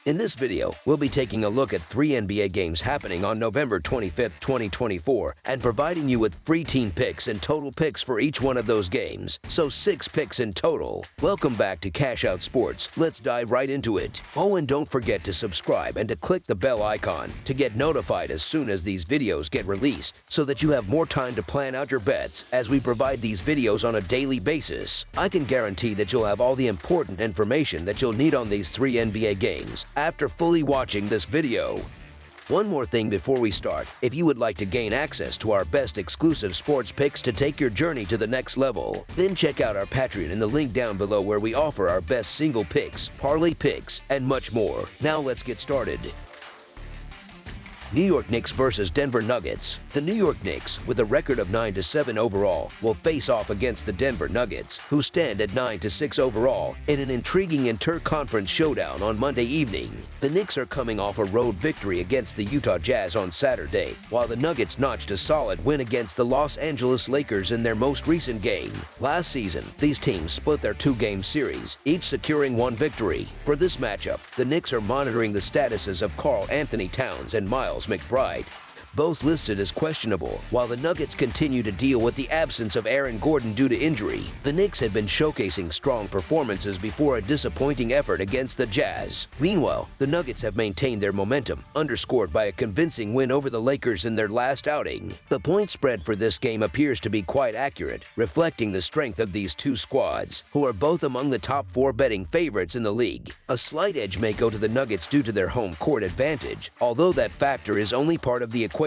In this video, we'll be taking a look at 3 NBA games happening on November 25th, 2024, and providing you with free team picks and total picks for each one of those games, so 6 picks in total. Welcome back to Cash Out Sports. Let's dive right into it. Oh, and don't forget to subscribe and to click the bell icon to get notified as soon as these videos get released, so that you have more time to plan out your bets as we provide these videos on a daily basis. I can guarantee that you'll have all the important information that you'll need on these 3 NBA games after fully watching this video. One more thing before we start: if you would like to gain access to our best exclusive sports picks to take your journey to the next level, then check out our Patreon in the link down below, where we offer our best single picks, parlay picks, and much more. Now let's get started. New York Knicks versus Denver Nuggets. The New York Knicks, with a record of 9-7 overall, will face off against the Denver Nuggets, who stand at 9-6 overall, in an intriguing inter-conference showdown on Monday evening. The Knicks are coming off a road victory against the Utah Jazz on Saturday, while the Nuggets notched a solid win against the Los Angeles Lakers in their most recent game. Last season, these teams split their 2-game series, each securing 1 victory. For this matchup, the Knicks are monitoring the statuses of Karl Anthony Towns and Miles McBride, both listed as questionable, while the Nuggets continue to deal with the absence of Aaron Gordon due to injury. The Knicks had been showcasing strong performances before a disappointing effort against the Jazz. Meanwhile, the Nuggets have maintained their momentum, underscored by a convincing win over the Lakers in their last outing. The point spread for this game appears to be quite accurate, reflecting the strength of these two squads, who are both among the top 4 betting favorites in the league. A slight edge may go to the Nuggets due to their home court advantage, although that factor is only part of the equation.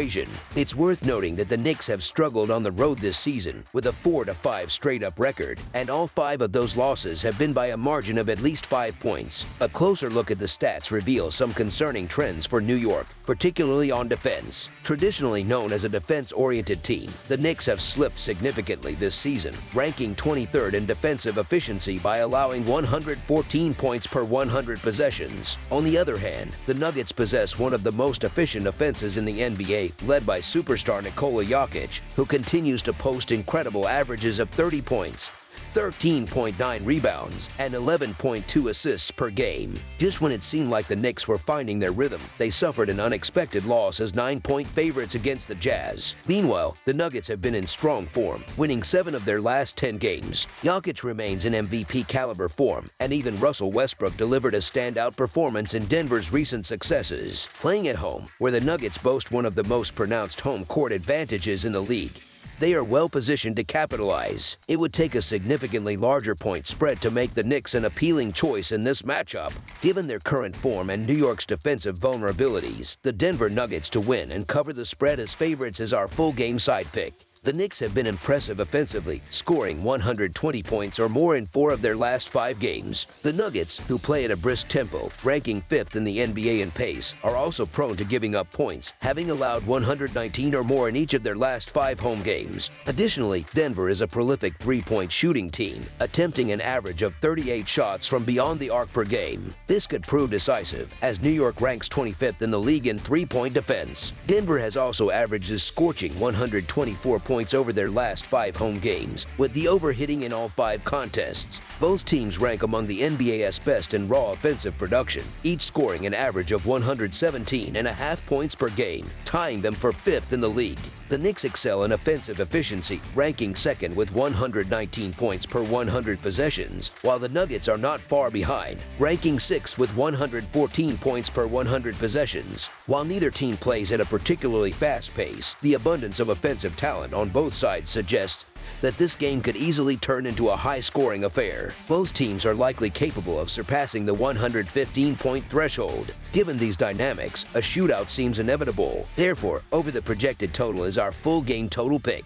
It's worth noting that the Knicks have struggled on the road this season with a 4-5 straight-up record, and all 5 of those losses have been by a margin of at least 5 points. A closer look at the stats reveals some concerning trends for New York, particularly on defense. Traditionally known as a defense-oriented team, the Knicks have slipped significantly this season, ranking 23rd in defensive efficiency by allowing 114 points per 100 possessions. On the other hand, the Nuggets possess one of the most efficient offenses in the NBA, led by superstar Nikola Jokic, who continues to post incredible averages of 30 points, 13.9 rebounds, and 11.2 assists per game. Just when it seemed like the Knicks were finding their rhythm, they suffered an unexpected loss as 9-point favorites against the Jazz. Meanwhile, the Nuggets have been in strong form, winning 7 of their last 10 games. Jokic remains in MVP-caliber form, and even Russell Westbrook delivered a standout performance in Denver's recent successes. Playing at home, where the Nuggets boast one of the most pronounced home court advantages in the league, they are well positioned to capitalize. It would take a significantly larger point spread to make the Knicks an appealing choice in this matchup. Given their current form and New York's defensive vulnerabilities, the Denver Nuggets to win and cover the spread as favorites is our full game side pick. The Knicks have been impressive offensively, scoring 120 points or more in 4 of their last 5 games. The Nuggets, who play at a brisk tempo, ranking 5th in the NBA in pace, are also prone to giving up points, having allowed 119 or more in each of their last 5 home games. Additionally, Denver is a prolific 3-point shooting team, attempting an average of 38 shots from beyond the arc per game. This could prove decisive, as New York ranks 25th in the league in 3-point defense. Denver has also averaged a scorching 124 points over their last 5 home games, with the over hitting in all 5 contests. Both teams rank among the NBA's best in raw offensive production, each scoring an average of 117.5 points per game, tying them for 5th in the league. The Knicks excel in offensive efficiency, ranking 2nd with 119 points per 100 possessions, while the Nuggets are not far behind, ranking 6th with 114 points per 100 possessions. While neither team plays at a particularly fast pace, the abundance of offensive talent on both sides suggests that this game could easily turn into a high-scoring affair. Both teams are likely capable of surpassing the 115-point threshold. Given these dynamics, a shootout seems inevitable. Therefore, over the projected total is our full game total pick.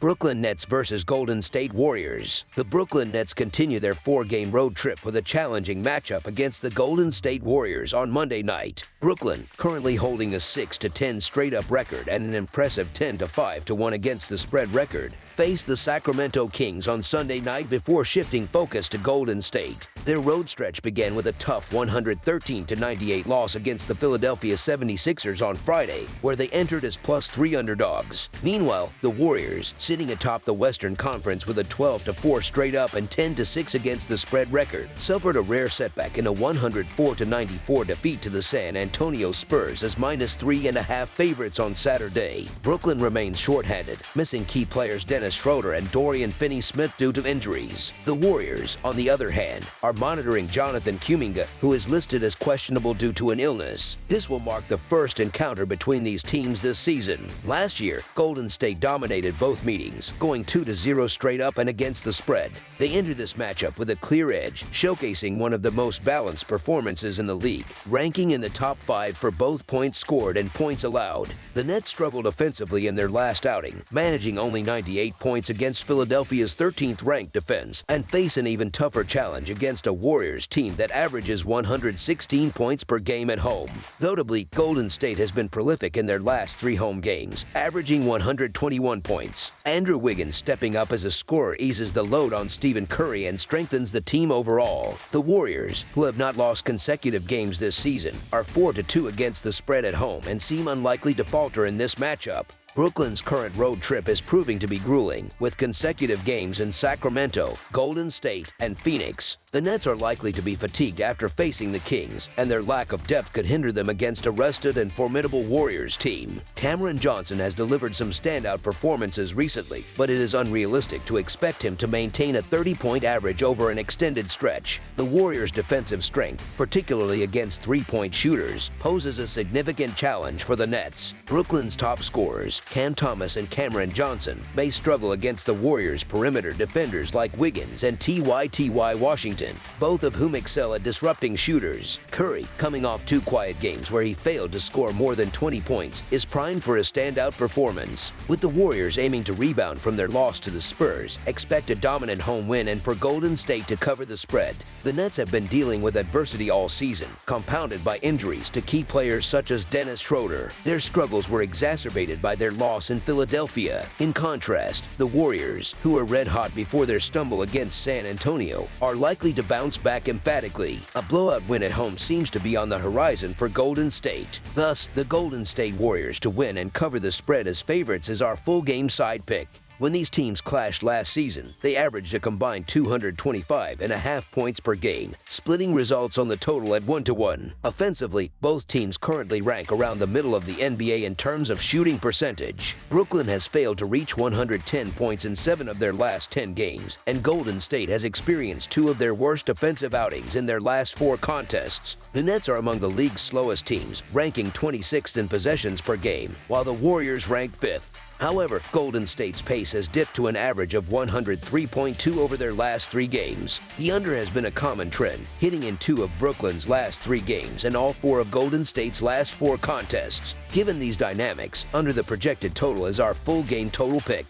Brooklyn Nets versus Golden State Warriors. The Brooklyn Nets continue their 4-game road trip with a challenging matchup against the Golden State Warriors on Monday night. Brooklyn, currently holding a 6-10 straight-up record and an impressive 10-5-1 against the spread record, face the Sacramento Kings on Sunday night before shifting focus to Golden State. Their road stretch began with a tough 113-98 loss against the Philadelphia 76ers on Friday, where they entered as +3 underdogs. Meanwhile, the Warriors, sitting atop the Western Conference with a 12-4 straight up and 10-6 against the spread record, suffered a rare setback in a 104-94 defeat to the San Antonio Spurs as -3.5 favorites on Saturday. Brooklyn remains shorthanded, missing key players Dennis Schroeder and Dorian Finney-Smith due to injuries. The Warriors, on the other hand, are monitoring Jonathan Kuminga, who is listed as questionable due to an illness. This will mark the first encounter between these teams this season. Last year, Golden State dominated both meetings, going 2-0 straight up and against the spread. They enter this matchup with a clear edge, showcasing one of the most balanced performances in the league, ranking in the top 5 for both points scored and points allowed. The Nets struggled offensively in their last outing, managing only 98 points against Philadelphia's 13th-ranked defense, and face an even tougher challenge against a Warriors team that averages 116 points per game at home. Notably, Golden State has been prolific in their last 3 home games, averaging 121 points. Andrew Wiggins stepping up as a scorer eases the load on Stephen Curry and strengthens the team overall. The Warriors, who have not lost consecutive games this season, are 4-2 against the spread at home and seem unlikely to falter in this matchup. Brooklyn's current road trip is proving to be grueling, with consecutive games in Sacramento, Golden State, and Phoenix. The Nets are likely to be fatigued after facing the Kings, and their lack of depth could hinder them against a rested and formidable Warriors team. Cameron Johnson has delivered some standout performances recently, but it is unrealistic to expect him to maintain a 30-point average over an extended stretch. The Warriors' defensive strength, particularly against three-point shooters, poses a significant challenge for the Nets. Brooklyn's top scorers, Cam Thomas and Cameron Johnson, may struggle against the Warriors' perimeter defenders like Wiggins and T.Y. Washington, both of whom excel at disrupting shooters. Curry, coming off 2 quiet games where he failed to score more than 20 points, is primed for a standout performance. With the Warriors aiming to rebound from their loss to the Spurs, expect a dominant home win and for Golden State to cover the spread. The Nets have been dealing with adversity all season, compounded by injuries to key players such as Dennis Schroeder. Their struggles were exacerbated by their loss in Philadelphia. In contrast, the Warriors, who were red-hot before their stumble against San Antonio, are likely to bounce back emphatically. A blowout win at home seems to be on the horizon for Golden State. Thus, the Golden State Warriors to win and cover the spread as favorites is our full-game side pick. When these teams clashed last season, they averaged a combined 225.5 points per game, splitting results on the total at 1-1. Offensively, both teams currently rank around the middle of the NBA in terms of shooting percentage. Brooklyn has failed to reach 110 points in 7 of their last 10 games, and Golden State has experienced 2 of their worst offensive outings in their last 4 contests. The Nets are among the league's slowest teams, ranking 26th in possessions per game, while the Warriors rank 5th. However, Golden State's pace has dipped to an average of 103.2 over their last 3 games. The under has been a common trend, hitting in 2 of Brooklyn's last 3 games and all 4 of Golden State's last 4 contests. Given these dynamics, under the projected total is our full game total pick.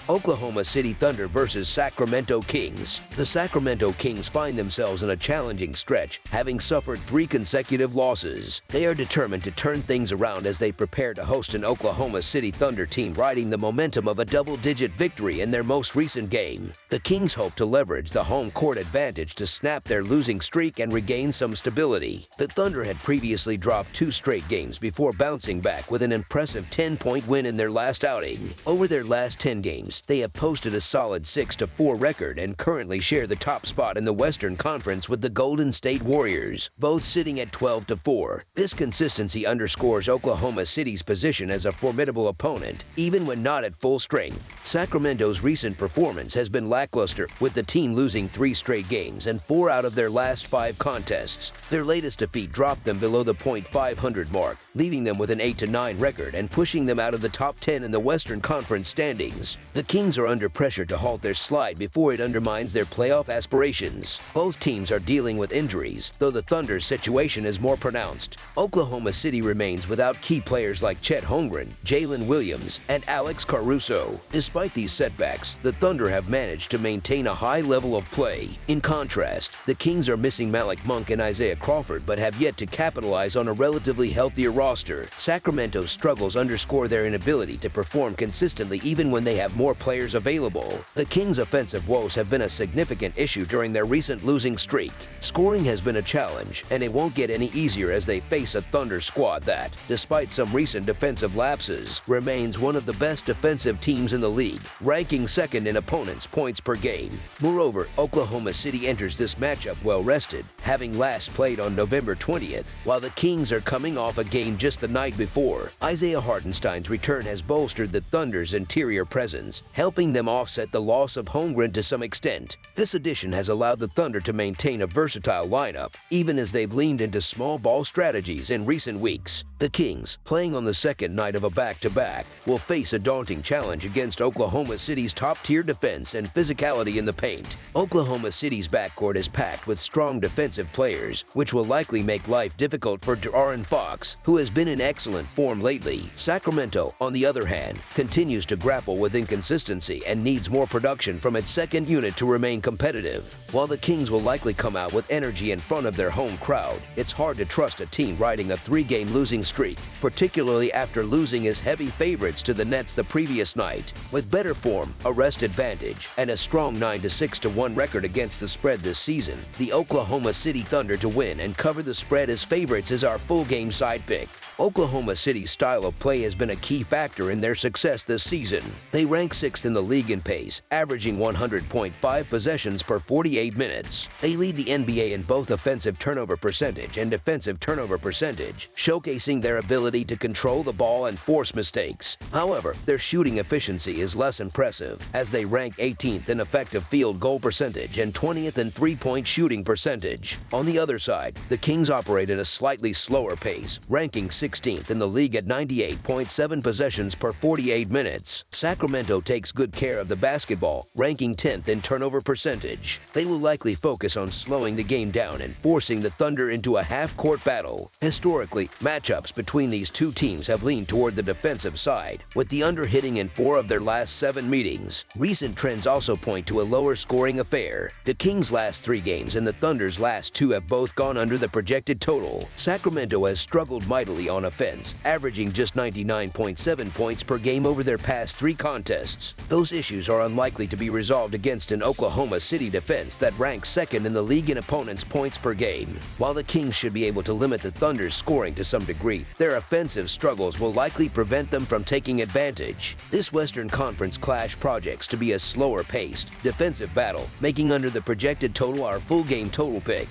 Oklahoma City Thunder versus Sacramento Kings. The Sacramento Kings find themselves in a challenging stretch, having suffered 3 consecutive losses. They are determined to turn things around as they prepare to host an Oklahoma City Thunder team riding the momentum of a double-digit victory in their most recent game. The Kings hope to leverage the home court advantage to snap their losing streak and regain some stability. The Thunder had previously dropped 2 straight games before bouncing back with an impressive 10-point win in their last outing. Over their last 10 games, they have posted a solid 6-4 record and currently share the top spot in the Western Conference with the Golden State Warriors, both sitting at 12-4. This consistency underscores Oklahoma City's position as a formidable opponent, even when not at full strength. Sacramento's recent performance has been lackluster, with the team losing 3 straight games and 4 out of their last 5 contests. Their latest defeat dropped them below the .500 mark, leaving them with an 8-9 record and pushing them out of the top 10 in the Western Conference standings. The Kings are under pressure to halt their slide before it undermines their playoff aspirations. Both teams are dealing with injuries, though the Thunder's situation is more pronounced. Oklahoma City remains without key players like Chet Holmgren, Jalen Williams, and Alex Caruso. Despite these setbacks, the Thunder have managed to maintain a high level of play. In contrast, the Kings are missing Malik Monk and Isaiah Crawford but have yet to capitalize on a relatively healthier roster. Sacramento's struggles underscore their inability to perform consistently even when they have more more players available. The Kings' offensive woes have been a significant issue during their recent losing streak. Scoring has been a challenge, and it won't get any easier as they face a Thunder squad that, despite some recent defensive lapses, remains one of the best defensive teams in the league, ranking second in opponents' points per game. Moreover, Oklahoma City enters this matchup well-rested, having last played on November 20th, while the Kings are coming off a game just the night before. Isaiah Hartenstein's return has bolstered the Thunder's interior presence, helping them offset the loss of Holmgren to some extent. This addition has allowed the Thunder to maintain a versatile lineup, even as they've leaned into small ball strategies in recent weeks. The Kings, playing on the second night of a back-to-back, will face a daunting challenge against Oklahoma City's top-tier defense and physicality in the paint. Oklahoma City's backcourt is packed with strong defensive players, which will likely make life difficult for De'Aaron Fox, who has been in excellent form lately. Sacramento, on the other hand, continues to grapple with inconsistency and needs more production from its second unit to remain competitive. While the Kings will likely come out with energy in front of their home crowd, it's hard to trust a team riding a three-game losing streak, particularly after losing as heavy favorites to the Nets the previous night. With better form, a rest advantage, and a strong 9-6-1 record against the spread this season, the Oklahoma City Thunder to win and cover the spread as favorites is our full-game side pick. Oklahoma City's style of play has been a key factor in their success this season. They rank 6th in the league in pace, averaging 100.5 possessions per 48 minutes. They lead the NBA in both offensive turnover percentage and defensive turnover percentage, showcasing their ability to control the ball and force mistakes. However, their shooting efficiency is less impressive, as they rank 18th in effective field goal percentage and 20th in three-point shooting percentage. On the other side, the Kings operate at a slightly slower pace, ranking 16th in the league at 98.7 possessions per 48 minutes. Sacramento takes good care of the basketball, ranking 10th in turnover percentage. They will likely focus on slowing the game down and forcing the Thunder into a half-court battle. Historically, matchups between these two teams have leaned toward the defensive side, with the under hitting in 4 of their last 7 meetings. Recent trends also point to a lower-scoring affair. The Kings' last 3 games and the Thunder's last 2 have both gone under the projected total. Sacramento has struggled mightily on offense, averaging just 99.7 points per game over their past 3 contests. Those issues are unlikely to be resolved against an Oklahoma City defense that ranks 2nd in the league in opponents' points per game. While the Kings should be able to limit the Thunder's scoring to some degree, their offensive struggles will likely prevent them from taking advantage. This Western Conference clash projects to be a slower-paced, defensive battle, making under the projected total our full-game total pick.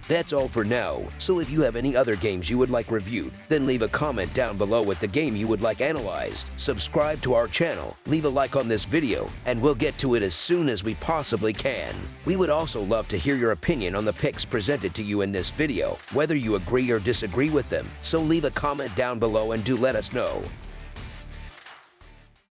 That's all for now, so if you have any other games you would like reviewed, then leave a comment down below with the game you would like analyzed. Subscribe to our channel, leave a like on this video, and we'll get to it as soon as we possibly can. We would also love to hear your opinion on the picks presented to you in this video, whether you agree or disagree with them, so leave a comment down below and do let us know.